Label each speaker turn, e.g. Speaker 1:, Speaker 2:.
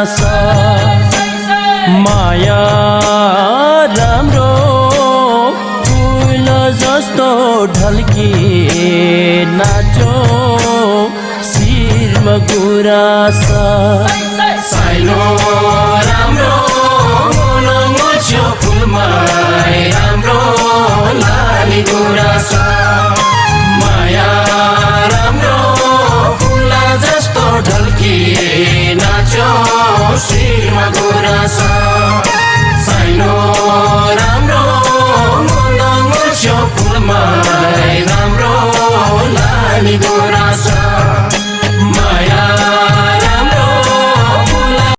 Speaker 1: छ माया राम्रो फुल जस्तो ढल्की नाचो शिरमा गुराँस
Speaker 2: साइलो राम्रो मुछ्यो फुलमा राम्रो लाली गुराँस माया राम्रो फुल जस्तो ढल्की नाच्यो शिरमा गुराँस साइलो राम्रो मुछ्यो फुलमा राम्रो लाली गुराँस